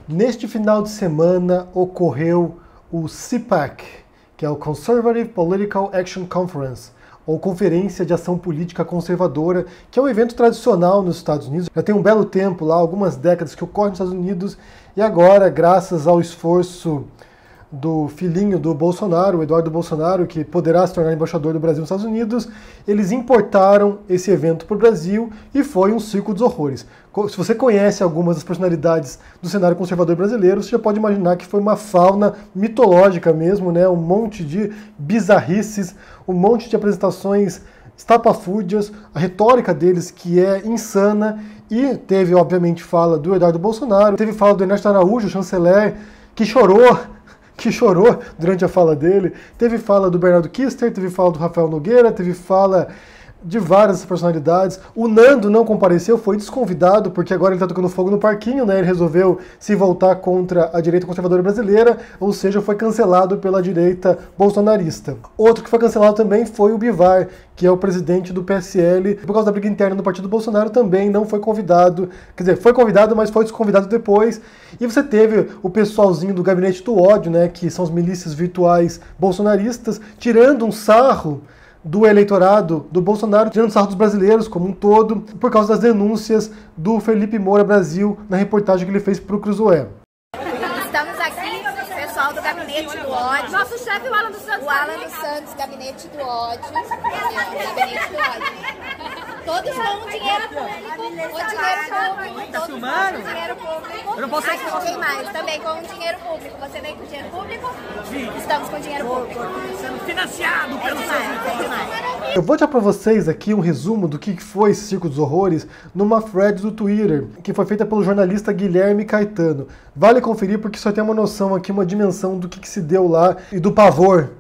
Neste final de semana ocorreu o CPAC, que é o Conservative Political Action Conference, ou Conferência de Ação Política Conservadora, que é um evento tradicional nos Estados Unidos. Já tem um belo tempo lá, algumas décadas que ocorre nos Estados Unidos, e agora, graças ao esforço do filhinho do Bolsonaro, o Eduardo Bolsonaro, que poderá se tornar embaixador do Brasil nos Estados Unidos, eles importaram esse evento para o Brasil e foi um circo dos horrores. Se você conhece algumas das personalidades do cenário conservador brasileiro, você já pode imaginar que foi uma fauna mitológica mesmo, né? Um monte de bizarrices, um monte de apresentações estapafúrdias, a retórica deles que é insana, e teve, obviamente, fala do Eduardo Bolsonaro, teve fala do Ernesto Araújo, chanceler, que chorou durante a fala dele, teve fala do Bernardo Kister, teve fala do Rafael Nogueira, teve fala de várias personalidades. O Nando não compareceu, foi desconvidado, porque agora ele está tocando fogo no parquinho, né? Ele resolveu se voltar contra a direita conservadora brasileira, ou seja, foi cancelado pela direita bolsonarista. Outro que foi cancelado também foi o Bivar, que é o presidente do PSL, por causa da briga interna do partido Bolsonaro, também não foi convidado, quer dizer, foi convidado, mas foi desconvidado depois. E você teve o pessoalzinho do Gabinete do Ódio, né, que são as milícias virtuais bolsonaristas, tirando um sarro do eleitorado do Bolsonaro, tirando sarro dos brasileiros como um todo, por causa das denúncias do Felipe Moura Brasil na reportagem que ele fez para o Cruzoé. Estamos aqui, pessoal do Gabinete do Ódio. Nosso chefe, o Alan dos Santos. O Alan dos Santos, Gabinete do Ódio. Gabinete do Ódio. Todos com dinheiro público. Com dinheiro público. Tá filmando? Com dinheiro público. Eu não posso Aqui ninguém mais. Também com dinheiro público. Você vem com dinheiro público? Sim. Estamos com dinheiro público. Sendo financiado pelo Eu vou dar para vocês aqui um resumo do que foi esse Circo dos Horrores numa thread do Twitter, que foi feita pelo jornalista Guilherme Caetano. Vale conferir porque só tem uma noção aqui, uma dimensão do que se deu lá e do pavor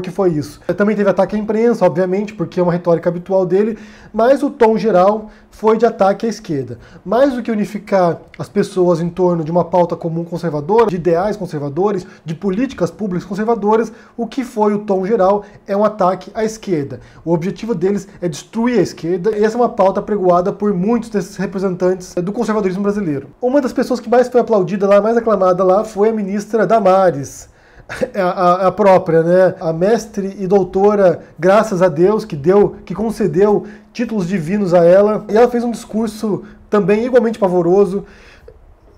que foi isso. Também teve ataque à imprensa, obviamente, porque é uma retórica habitual dele, mas o tom geral foi de ataque à esquerda. Mais do que unificar as pessoas em torno de uma pauta comum conservadora, de ideais conservadores, de políticas públicas conservadoras, o que foi o tom geral é um ataque à esquerda. O objetivo deles é destruir a esquerda, e essa é uma pauta pregoada por muitos desses representantes do conservadorismo brasileiro. Uma das pessoas que mais foi aplaudida lá, mais aclamada lá, foi a ministra Damares. A própria, né? A mestre e doutora, graças a Deus, que concedeu títulos divinos a ela. E ela fez um discurso também igualmente pavoroso.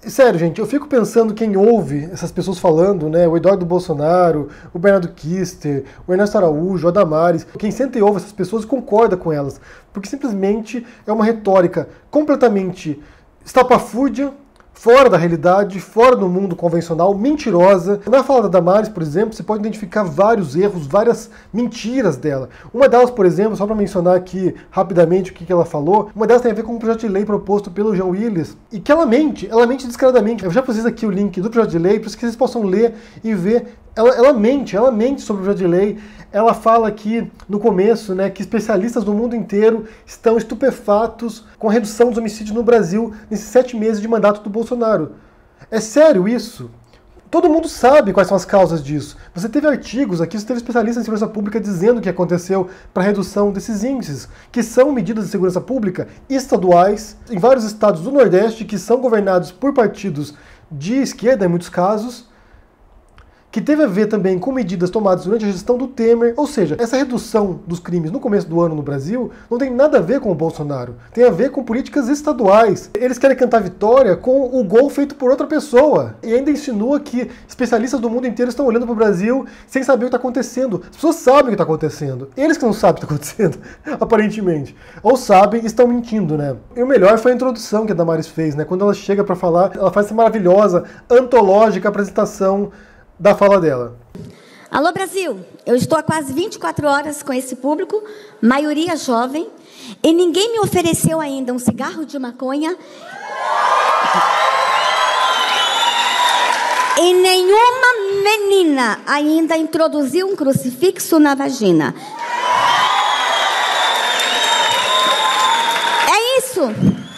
Sério, gente, eu fico pensando quem ouve essas pessoas falando, né? O Eduardo Bolsonaro, o Bernardo Kister, o Ernesto Araújo, a Damares. Quem senta e ouve essas pessoas concorda com elas. Porque simplesmente é uma retórica completamente estapafúrdia, fora da realidade, fora do mundo convencional, mentirosa. Na fala da Damares, por exemplo, você pode identificar vários erros, várias mentiras dela. Uma delas, por exemplo, só para mencionar aqui rapidamente o que ela falou, uma delas tem a ver com um projeto de lei proposto pelo Jean Willis, e que ela mente descaradamente. Eu já pus aqui o link do projeto de lei, para que vocês possam ler e ver. Ela mente sobre o projeto de lei. Ela fala aqui no começo, né, que especialistas do mundo inteiro estão estupefatos com a redução dos homicídios no Brasil nesses 7 meses de mandato do Bolsonaro. É sério isso? Todo mundo sabe quais são as causas disso. Você teve artigos aqui, você teve especialistas em segurança pública dizendo o que aconteceu para a redução desses índices, que são medidas de segurança pública estaduais, em vários estados do Nordeste, que são governados por partidos de esquerda, em muitos casos, que teve a ver também com medidas tomadas durante a gestão do Temer. Ou seja, essa redução dos crimes no começo do ano no Brasil não tem nada a ver com o Bolsonaro, tem a ver com políticas estaduais. Eles querem cantar vitória com o gol feito por outra pessoa, e ainda insinua que especialistas do mundo inteiro estão olhando para o Brasil sem saber o que está acontecendo. As pessoas sabem o que está acontecendo, eles que não sabem o que está acontecendo, aparentemente. Ou sabem e estão mentindo, né? E o melhor foi a introdução que a Damares fez, né? Quando ela chega para falar, ela faz essa maravilhosa, antológica apresentação da fala dela. Alô, Brasil! Eu estou há quase 24 horas com esse público, maioria jovem, e ninguém me ofereceu ainda um cigarro de maconha e nenhuma menina ainda introduziu um crucifixo na vagina. É isso!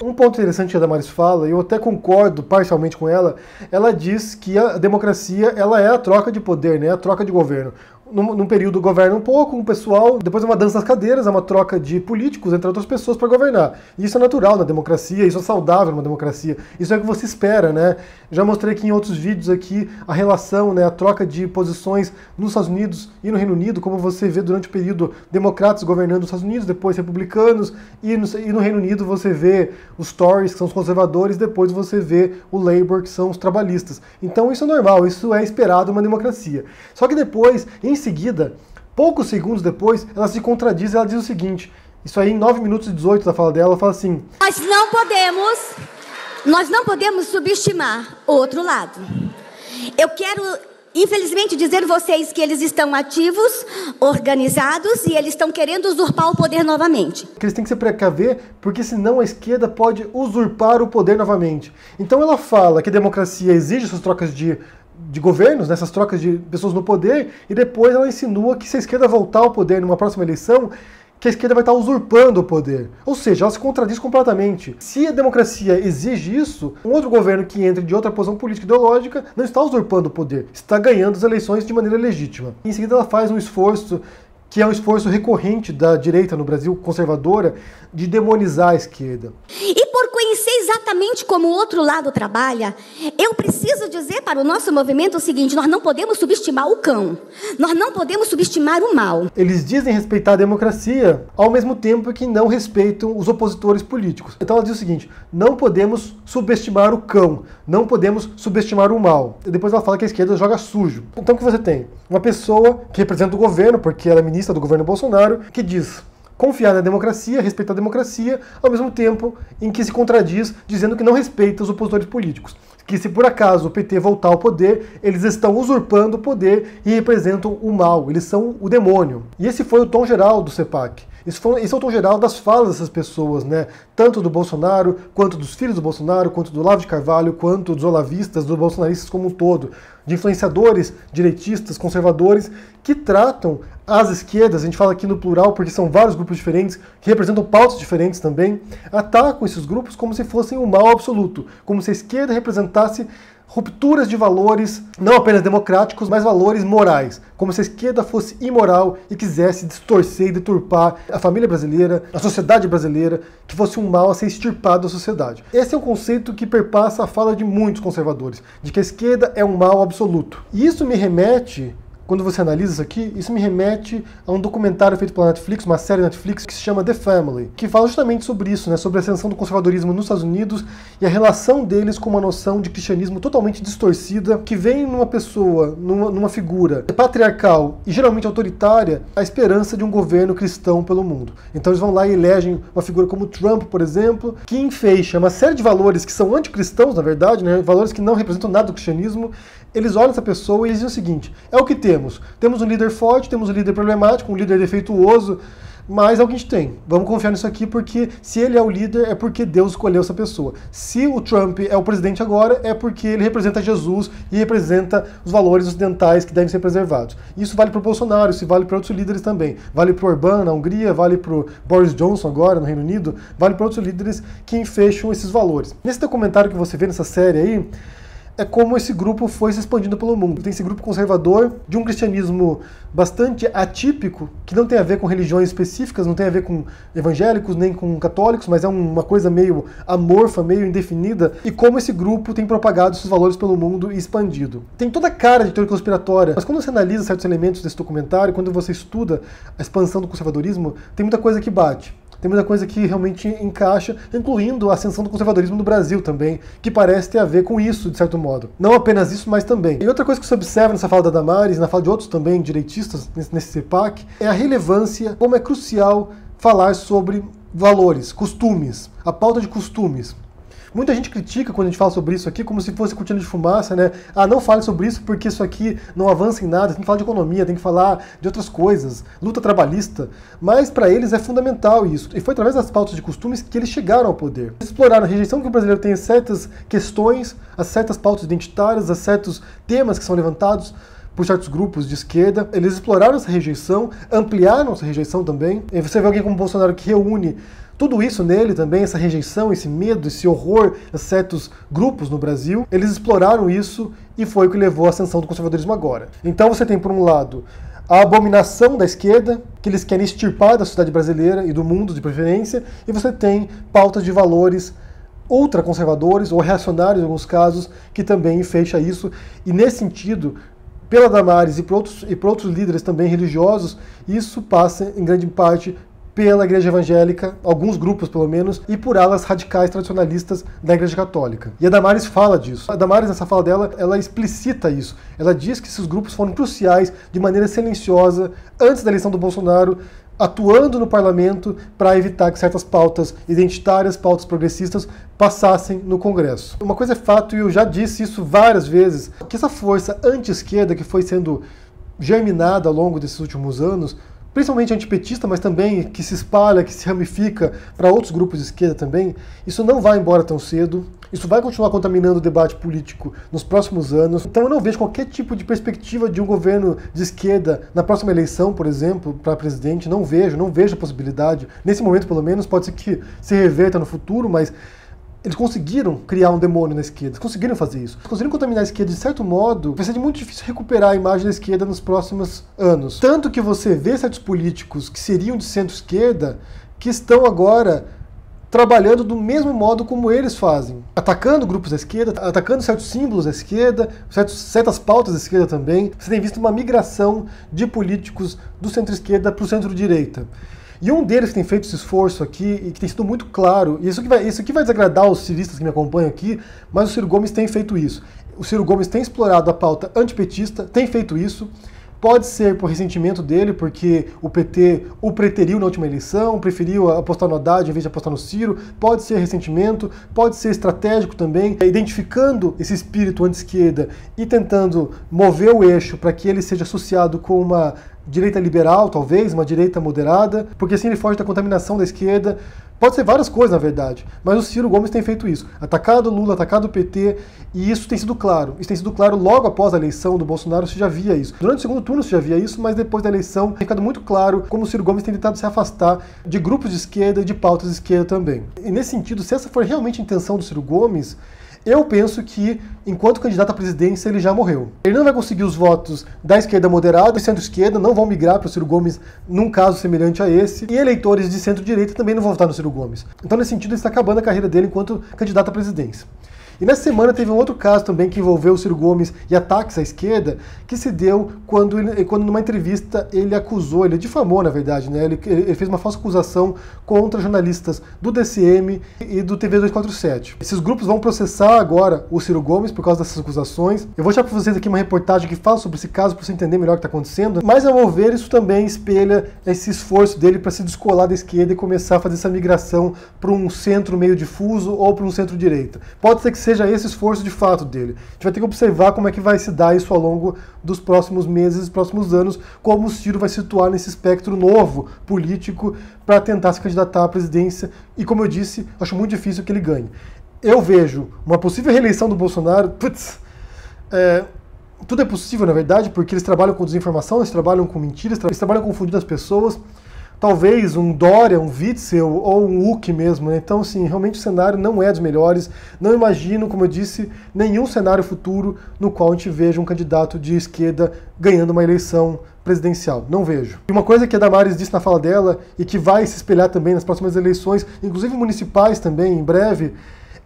Um ponto interessante que a Damares fala, e eu até concordo parcialmente com ela, ela diz que a democracia ela é a troca de poder, né? A troca de governo. num período governa um pouco, um pessoal, depois é uma dança das cadeiras, é uma troca de políticos entre outras pessoas para governar. E isso é natural na democracia, isso é saudável numa democracia, isso é o que você espera, né? Já mostrei aqui em outros vídeos aqui a relação, né, a troca de posições nos Estados Unidos e no Reino Unido, como você vê durante o período democratas governando os Estados Unidos, depois republicanos, e no Reino Unido você vê os Tories, que são os conservadores, depois você vê o Labour, que são os trabalhistas. Então isso é normal, isso é esperado numa democracia. Só que depois, em seguida, poucos segundos depois, ela se contradiz e ela diz o seguinte, isso aí em 9 minutos e 18 da fala dela, ela fala assim: Nós não podemos subestimar o outro lado. Eu quero, infelizmente, dizer a vocês que eles estão ativos, organizados e eles estão querendo usurpar o poder novamente. Que eles têm que se precaver, porque senão a esquerda pode usurpar o poder novamente. Então ela fala que a democracia exige essas trocas de governos, nessas trocas de pessoas no poder, e depois ela insinua que se a esquerda voltar ao poder numa próxima eleição, que a esquerda vai estar usurpando o poder. Ou seja, ela se contradiz completamente. Se a democracia exige isso, um outro governo que entre de outra posição política ideológica não está usurpando o poder, está ganhando as eleições de maneira legítima. Em seguida ela faz um esforço, que é um esforço recorrente da direita no Brasil, conservadora, de demonizar a esquerda. E por conhecer exatamente como o outro lado trabalha, eu preciso dizer para o nosso movimento o seguinte: nós não podemos subestimar o cão, nós não podemos subestimar o mal. Eles dizem respeitar a democracia, ao mesmo tempo que não respeitam os opositores políticos. Então ela diz o seguinte: não podemos subestimar o cão, não podemos subestimar o mal. E depois ela fala que a esquerda joga sujo. Então o que você tem? Uma pessoa que representa o governo, porque ela é ministra do governo Bolsonaro, que diz confiar na democracia, respeitar a democracia, ao mesmo tempo em que se contradiz dizendo que não respeita os opositores políticos. Que se por acaso o PT voltar ao poder, eles estão usurpando o poder e representam o mal, eles são o demônio. E esse foi o tom geral do CEPAC. Esse é o tom geral das falas dessas pessoas, né? Tanto do Bolsonaro, quanto dos filhos do Bolsonaro, quanto do Olavo de Carvalho, quanto dos olavistas, dos bolsonaristas como um todo. De influenciadores, direitistas, conservadores, que tratam as esquerdas, a gente fala aqui no plural porque são vários grupos diferentes, que representam pautas diferentes também, atacam esses grupos como se fossem o mal absoluto, como se a esquerda representasse rupturas de valores, não apenas democráticos, mas valores morais. Como se a esquerda fosse imoral e quisesse distorcer e deturpar a família brasileira, a sociedade brasileira, que fosse um mal a ser extirpado da sociedade. Esse é um conceito que perpassa a fala de muitos conservadores, de que a esquerda é um mal absoluto. E isso me remete, quando você analisa isso aqui, isso me remete a um documentário feito pela Netflix, uma série Netflix que se chama The Family, que fala justamente sobre isso, né, sobre a ascensão do conservadorismo nos Estados Unidos e a relação deles com uma noção de cristianismo totalmente distorcida, que vem numa pessoa, numa figura patriarcal e geralmente autoritária, a esperança de um governo cristão pelo mundo. Então eles vão lá e elegem uma figura como Trump, por exemplo, que enfeixa uma série de valores que são anticristãos, na verdade, né, valores que não representam nada do cristianismo. Eles olham essa pessoa e eles dizem o seguinte: é o que temos. Temos um líder forte, temos um líder problemático, um líder defeituoso, mas é o que a gente tem. Vamos confiar nisso aqui porque se ele é o líder é porque Deus escolheu essa pessoa. Se o Trump é o presidente agora é porque ele representa Jesus e representa os valores ocidentais que devem ser preservados. Isso vale para o Bolsonaro, isso vale para outros líderes também. Vale para o Orbán na Hungria, vale para o Boris Johnson agora no Reino Unido, vale para outros líderes que enfecham esses valores. Nesse documentário que você vê nessa série aí, é como esse grupo foi se expandindo pelo mundo. Tem esse grupo conservador de um cristianismo bastante atípico, que não tem a ver com religiões específicas, não tem a ver com evangélicos nem com católicos, mas é uma coisa meio amorfa, meio indefinida, e como esse grupo tem propagado esses valores pelo mundo e expandido. Tem toda a cara de teoria conspiratória, mas quando você analisa certos elementos desse documentário, quando você estuda a expansão do conservadorismo, tem muita coisa que bate. Tem muita coisa que realmente encaixa, incluindo a ascensão do conservadorismo no Brasil também, que parece ter a ver com isso, de certo modo. Não apenas isso, mas também. E outra coisa que você observa nessa fala da Damares, na fala de outros também direitistas nesse CEPAC, é a relevância, como é crucial falar sobre valores, costumes, a pauta de costumes. Muita gente critica quando a gente fala sobre isso aqui como se fosse cortina de fumaça, né? Ah, não fale sobre isso porque isso aqui não avança em nada, tem que falar de economia, tem que falar de outras coisas, luta trabalhista. Mas para eles é fundamental isso. E foi através das pautas de costumes que eles chegaram ao poder. Eles exploraram a rejeição que o brasileiro tem a certas questões, a certas pautas identitárias, a certos temas que são levantados por certos grupos de esquerda. Eles exploraram essa rejeição, ampliaram essa rejeição também. E você vê alguém como o Bolsonaro que reúne tudo isso nele também, essa rejeição, esse medo, esse horror a certos grupos no Brasil. Eles exploraram isso e foi o que levou à ascensão do conservadorismo agora. Então você tem, por um lado, a abominação da esquerda, que eles querem extirpar da sociedade brasileira e do mundo de preferência, e você tem pautas de valores ultraconservadores ou reacionários em alguns casos, que também fecha isso. E nesse sentido, pela Damares e por outros líderes também religiosos, isso passa em grande parte pela Igreja Evangélica, alguns grupos pelo menos, e por alas radicais tradicionalistas da Igreja Católica. E a Damares fala disso. A Damares, nessa fala dela, ela explicita isso. Ela diz que esses grupos foram cruciais de maneira silenciosa antes da eleição do Bolsonaro, atuando no parlamento para evitar que certas pautas identitárias, pautas progressistas, passassem no Congresso. Uma coisa é fato, e eu já disse isso várias vezes, que essa força anti-esquerda que foi sendo germinada ao longo desses últimos anos, principalmente antipetista, mas também que se espalha, que se ramifica para outros grupos de esquerda também, isso não vai embora tão cedo, isso vai continuar contaminando o debate político nos próximos anos. Então eu não vejo qualquer tipo de perspectiva de um governo de esquerda na próxima eleição, por exemplo, para presidente, não vejo a possibilidade. Nesse momento, pelo menos, pode ser que se reverta no futuro, mas eles conseguiram criar um demônio na esquerda, eles conseguiram fazer isso. Eles conseguiram contaminar a esquerda de certo modo, vai ser muito difícil recuperar a imagem da esquerda nos próximos anos. Tanto que você vê certos políticos que seriam de centro-esquerda, que estão agora trabalhando do mesmo modo como eles fazem, atacando grupos da esquerda, atacando certos símbolos da esquerda, certas pautas da esquerda também. Você tem visto uma migração de políticos do centro-esquerda para o centro-direita. E um deles que tem feito esse esforço aqui, e que tem sido muito claro, e isso aqui vai desagradar os ciristas que me acompanham aqui, mas o Ciro Gomes tem feito isso. O Ciro Gomes tem explorado a pauta antipetista, tem feito isso. Pode ser por ressentimento dele, porque o PT o preteriu na última eleição, preferiu apostar no Haddad em vez de apostar no Ciro. Pode ser ressentimento, pode ser estratégico também, identificando esse espírito anti-esquerda e tentando mover o eixo para que ele seja associado com uma direita liberal, talvez, uma direita moderada, porque assim ele foge da contaminação da esquerda. Pode ser várias coisas, na verdade, mas o Ciro Gomes tem feito isso. Atacado o Lula, atacado o PT, e isso tem sido claro. Isso tem sido claro logo após a eleição do Bolsonaro, você já via isso. Durante o segundo turno você já via isso, mas depois da eleição tem ficado muito claro como o Ciro Gomes tem tentado se afastar de grupos de esquerda e de pautas de esquerda também. E nesse sentido, se essa for realmente a intenção do Ciro Gomes, eu penso que, enquanto candidato à presidência, ele já morreu. Ele não vai conseguir os votos da esquerda moderada e centro-esquerda, não vão migrar para o Ciro Gomes num caso semelhante a esse, e eleitores de centro-direita também não vão votar no Ciro Gomes. Então, nesse sentido, ele está acabando a carreira dele enquanto candidato à presidência. E nessa semana teve um outro caso também que envolveu o Ciro Gomes e ataques à esquerda, que se deu quando numa entrevista ele acusou, ele difamou na verdade, né? Ele fez uma falsa acusação contra jornalistas do DCM e do TV 247. Esses grupos vão processar agora o Ciro Gomes por causa dessas acusações. Eu vou deixar para vocês aqui uma reportagem que fala sobre esse caso para você entender melhor o que está acontecendo, mas ao meu ver isso também espelha esse esforço dele para se descolar da esquerda e começar a fazer essa migração para um centro meio difuso ou para um centro-direita. Pode ser que seja esse esforço de fato dele. A gente vai ter que observar como é que vai se dar isso ao longo dos próximos meses, próximos anos, como o Ciro vai se situar nesse espectro novo político para tentar se candidatar à presidência. E como eu disse, acho muito difícil que ele ganhe. Eu vejo uma possível reeleição do Bolsonaro, tudo é possível na verdade, porque eles trabalham com desinformação, eles trabalham com mentiras, eles trabalham confundindo as pessoas. Talvez um Dória, um Witzel ou um Huck mesmo, né? Então, assim, realmente o cenário não é dos melhores. Não imagino, como eu disse, nenhum cenário futuro no qual a gente veja um candidato de esquerda ganhando uma eleição presidencial. Não vejo. E uma coisa que a Damares disse na fala dela, e que vai se espelhar também nas próximas eleições, inclusive municipais também, em breve,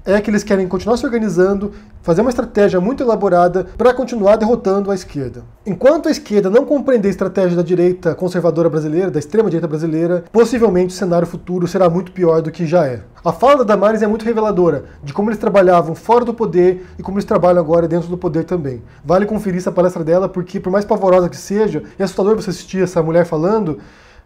é que eles querem continuar se organizando, fazer uma estratégia muito elaborada para continuar derrotando a esquerda. Enquanto a esquerda não compreender a estratégia da direita conservadora brasileira, da extrema-direita brasileira, possivelmente o cenário futuro será muito pior do que já é. A fala da Damares é muito reveladora de como eles trabalhavam fora do poder e como eles trabalham agora dentro do poder também. Vale conferir essa palestra dela, porque por mais pavorosa que seja, é assustador você assistir essa mulher falando,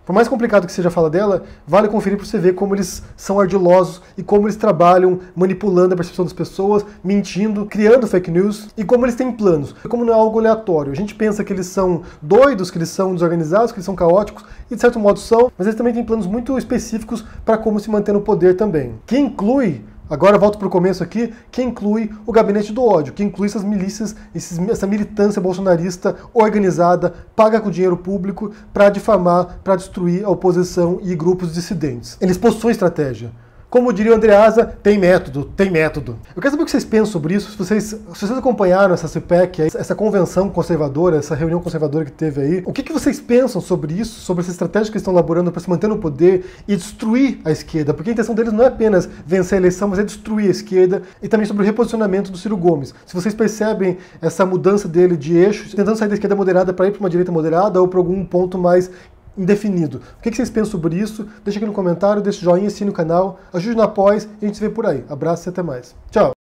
por mais complicado que seja a fala dela, vale conferir para você ver como eles são ardilosos e como eles trabalham manipulando a percepção das pessoas, mentindo, criando fake news, e como eles têm planos. Como não é algo aleatório. A gente pensa que eles são doidos, que eles são desorganizados, que eles são caóticos, e de certo modo são, mas eles também têm planos muito específicos para como se manter no poder também. Que inclui... Agora eu volto para o começo aqui, que inclui o gabinete do ódio, que inclui essas milícias, essa militância bolsonarista organizada, paga com dinheiro público para difamar, para destruir a oposição e grupos dissidentes. Eles possuem estratégia. Como diria o Andreasa, tem método, tem método. Eu quero saber o que vocês pensam sobre isso, se vocês acompanharam essa CPEC, essa convenção conservadora, essa reunião conservadora que teve aí. O que vocês pensam sobre isso, sobre essa estratégia que eles estão elaborando para se manter no poder e destruir a esquerda? Porque a intenção deles não é apenas vencer a eleição, mas é destruir a esquerda, e também sobre o reposicionamento do Ciro Gomes. Se vocês percebem essa mudança dele de eixo, tentando sair da esquerda moderada para ir para uma direita moderada ou para algum ponto mais indefinido. O que vocês pensam sobre isso? Deixa aqui no comentário, deixa o joinha, assine o canal, ajude no apoio e a gente se vê por aí. Abraço e até mais. Tchau!